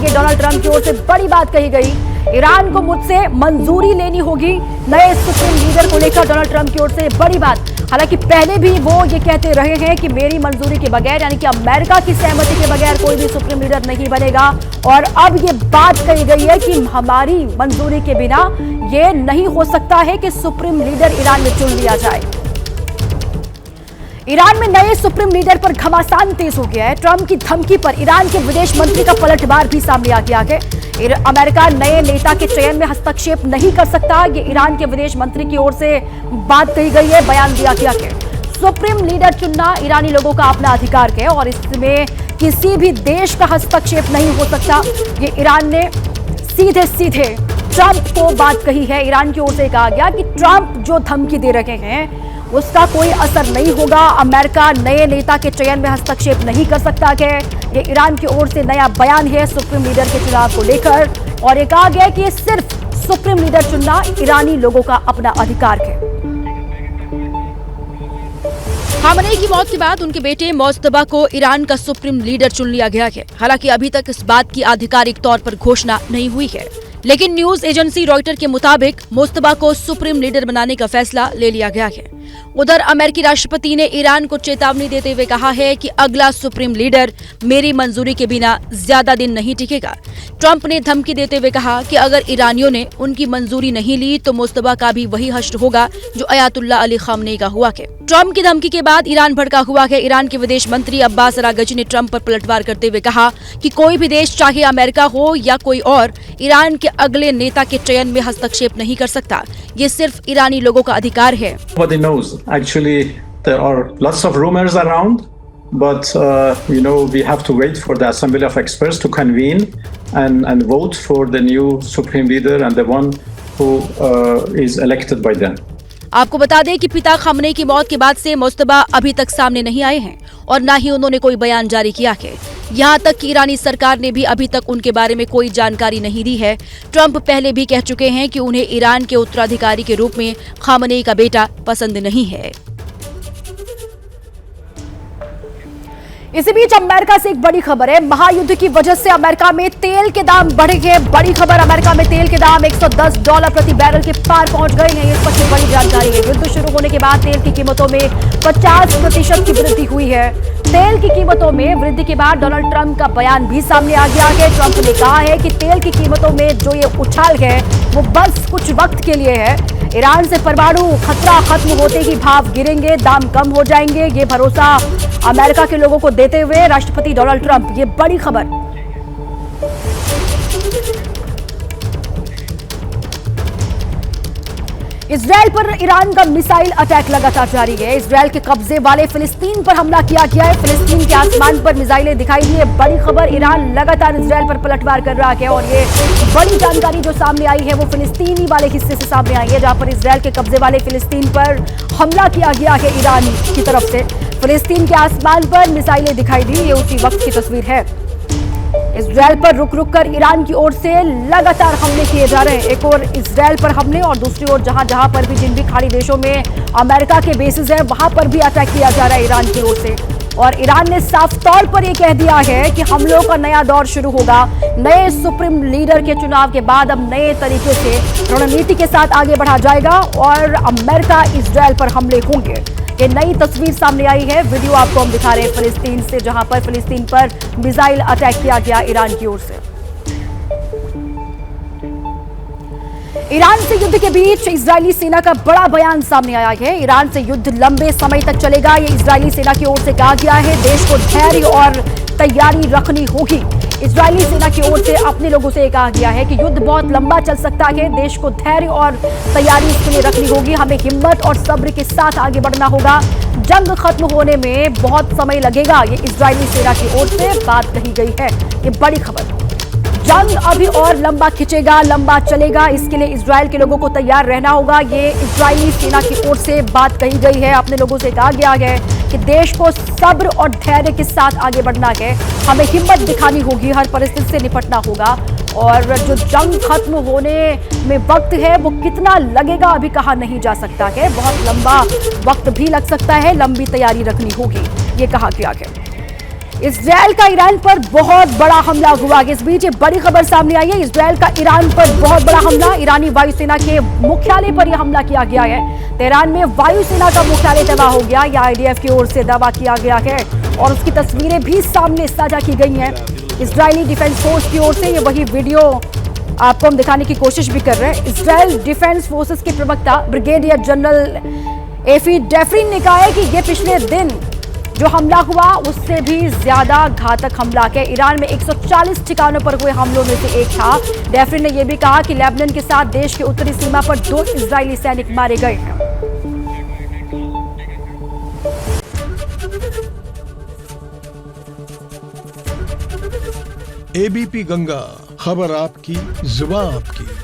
आगे Donald Trump की ओर से बड़ी बात कही गई। ईरान को मुझसे मंजूरी लेनी होगी, नए सुप्रीम लीडर को लेकर डोनाल्ड ट्रंप की ओर से बड़ी बात। हालांकि पहले भी वो ये कहते रहे हैं कि मेरी मंजूरी के बगैर, यानी कि अमेरिका की सहमति के बगैर कोई भी सुप्रीम लीडर नहीं बनेगा। और अब ये बात कही गई है कि हमारी मंजूरी के बिना ये नहीं हो सकता है कि सुप्रीम लीडर ईरान में चुन लिया जाए। ईरान में नए सुप्रीम लीडर पर घमासान तेज हो गया है। ट्रंप की धमकी पर ईरान के विदेश मंत्री का पलटवार भी सामने आ गया है। अमेरिका नए नेता के चयन में हस्तक्षेप नहीं कर सकता, ये ईरान के विदेश मंत्री की ओर से बात कही गई है, बयान दिया गया है। सुप्रीम लीडर चुनना ईरानी लोगों का अपना अधिकार है और इसमें किसी भी देश का हस्तक्षेप नहीं हो सकता। ये ईरान ने सीधे सीधे ट्रंप को बात कही है। ईरान की ओर से कहा गया कि ट्रंप जो धमकी दे रहे हैं उसका कोई असर नहीं होगा, अमेरिका नए नेता के चयन में हस्तक्षेप नहीं कर सकता है। ये ईरान की ओर से नया बयान है सुप्रीम लीडर के चुनाव को लेकर, और ये कहा गया कि सिर्फ सुप्रीम लीडर चुनना ईरानी लोगों का अपना अधिकार है। खामनेई की मौत के बाद उनके बेटे मोज्तबा को ईरान का सुप्रीम लीडर चुन लिया गया है। हालांकि अभी तक इस बात की आधिकारिक तौर पर घोषणा नहीं हुई है, लेकिन न्यूज एजेंसी रॉयटर के मुताबिक मोज्तबा को सुप्रीम लीडर बनाने का फैसला ले लिया गया है। उधर अमेरिकी राष्ट्रपति ने ईरान को चेतावनी देते हुए कहा है कि अगला सुप्रीम लीडर मेरी मंजूरी के बिना ज्यादा दिन नहीं टिकेगा। ट्रंप ने धमकी देते हुए कहा कि अगर ईरानियों ने उनकी मंजूरी नहीं ली तो मोज्तबा का भी वही हश्र होगा जो अयातुल्लाह अली खामनेई का हुआ है। ट्रंप की धमकी के बाद ईरान भड़का हुआ है। ईरान के विदेश मंत्री अब्बास अरागची ने ट्रंप पर पलटवार करते हुए कहा कि कोई भी देश, चाहे अमेरिका हो या कोई और, ईरान के अगले नेता के चयन में हस्तक्षेप नहीं कर सकता। ये सिर्फ ईरानी लोगों का अधिकार है। Nobody knows. Actually, there are lots of rumors around, but we have to wait for the assembly of experts to convene and vote for the new supreme leader and the one who is elected by them. आपको बता दें कि पिता Khamenei की मौत के बाद से मोज्तबा अभी तक सामने नहीं आए हैं और न ही उन्होंने कोई बयान जारी किया है। यहाँ तक कि ईरानी सरकार ने भी अभी तक उनके बारे में कोई जानकारी नहीं दी है। ट्रंप पहले भी कह चुके हैं कि उन्हें ईरान के उत्तराधिकारी के रूप में खामनेई का बेटा पसंद नहीं है। इसी बीच अमेरिका से एक बड़ी खबर है। महायुद्ध की वजह से अमेरिका में तेल के दाम बढ़े हैं। बड़ी खबर, अमेरिका में तेल के दाम $110 प्रति बैरल के पार पहुंच गए हैं। इस पर की बड़ी जानकारी है। युद्ध शुरू होने के बाद तेल की कीमतों में 50% की वृद्धि हुई है। तेल की कीमतों में वृद्धि के बाद डोनाल्ड ट्रंप का बयान भी सामने आ गया है। ट्रंप ने कहा है कि तेल की कीमतों में जो ये उछाल है वो बस कुछ वक्त के लिए है। ईरान से परमाणु खतरा खत्म होते ही भाव गिरेंगे, दाम कम हो जाएंगे, ये भरोसा अमेरिका के लोगों को देते हुए राष्ट्रपति डोनाल्ड ट्रंप। ये बड़ी खबर। इजरायल पर ईरान का मिसाइल अटैक लगातार जारी है। इजरायल के कब्जे वाले फिलिस्तीन पर हमला किया गया है। फिलिस्तीन के आसमान पर मिसाइलें दिखाई दी है। बड़ी खबर, ईरान लगातार इजरायल पर पलटवार कर रहा है और ये बड़ी जानकारी जो सामने आई है वो फिलिस्तीनी वाले हिस्से से सामने आई है, जहां पर इजरायल के कब्जे वाले फिलिस्तीन पर हमला किया गया है ईरान की तरफ से। फिलिस्तीन के आसमान पर मिसाइलें दिखाई दी, ये उसी वक्त की तस्वीर है। इजरायल पर रुक रुक कर ईरान की ओर से लगातार हमले किए जा रहे हैं। एक और इजरायल पर हमले और दूसरी ओर जहां पर भी जिन भी खाड़ी देशों में अमेरिका के बेसिस है वहां पर भी अटैक किया जा रहा है ईरान की ओर से। और ईरान ने साफ तौर पर यह कह दिया है कि हमलों का नया दौर शुरू होगा। नए सुप्रीम लीडर के चुनाव के बाद अब नए तरीके से रणनीति के साथ आगे बढ़ा जाएगा और अमेरिका इजरायल पर हमले होंगे। ये नई तस्वीर सामने आई है। वीडियो आपको हम दिखा रहे हैं फिलिस्तीन से, जहां पर फिलिस्तीन पर मिसाइल अटैक किया गया ईरान की ओर से। ईरान से युद्ध के बीच इजरायली सेना का बड़ा बयान सामने आया है। ईरान से युद्ध लंबे समय तक चलेगा, ये इजरायली सेना की ओर से कहा गया है। देश को धैर्य और तैयारी रखनी होगी। इजरायली सेना की ओर से अपने लोगों से कहा गया है कि युद्ध बहुत लंबा चल सकता है, देश को धैर्य और तैयारी इसके लिए रखनी होगी। हमें हिम्मत और सब्र के साथ आगे बढ़ना होगा। जंग खत्म होने में बहुत समय लगेगा, ये इजरायली सेना की ओर से बात कही गई है। ये बड़ी खबर। जंग अभी और लंबा खिंचेगा, लंबा चलेगा, इसके लिए इजरायल के लोगों को तैयार रहना होगा। ये इजरायली सेना की ओर से बात कही गई है। अपने लोगों से कहा गया है कि देश को सब्र और धैर्य के साथ आगे बढ़ना है। हमें हिम्मत दिखानी होगी, हर परिस्थिति से निपटना होगा। और जो जंग खत्म होने में वक्त है वो कितना लगेगा अभी कहा नहीं जा सकता है। बहुत लंबा वक्त भी लग सकता है, लंबी तैयारी रखनी होगी, ये कहा गया है। इजराइल का ईरान पर बहुत बड़ा हमला हुआ। इस बीच एक बड़ी खबर सामने आई है। इजराइल का ईरान पर बहुत बड़ा हमला। ईरानी वायुसेना के मुख्यालय पर यह हमला किया गया है। तेहरान में वायुसेना का मुख्यालय तबाह हो गया, यह आईडीएफ की ओर से दावा किया गया है और उसकी तस्वीरें भी सामने साझा की गई हैं। इजरायली डिफेंस फोर्स की ओर से ये वही वीडियो आपको हम दिखाने की कोशिश भी कर रहे हैं। इजराइल डिफेंस फोर्सेस के प्रवक्ता ब्रिगेडियर जनरल एफी डेफरिन ने कहा है कि ये पिछले दिन जो हमला हुआ उससे भी ज्यादा घातक हमला है। ईरान में 140 ठिकानों पर हुए हमलों में से एक था। डेफरिन ने यह भी कहा कि लेबनान के साथ देश की उत्तरी सीमा पर 2 इजरायली सैनिक मारे गए हैं। एबीपी गंगा, खबर आपकी, जुबान आपकी।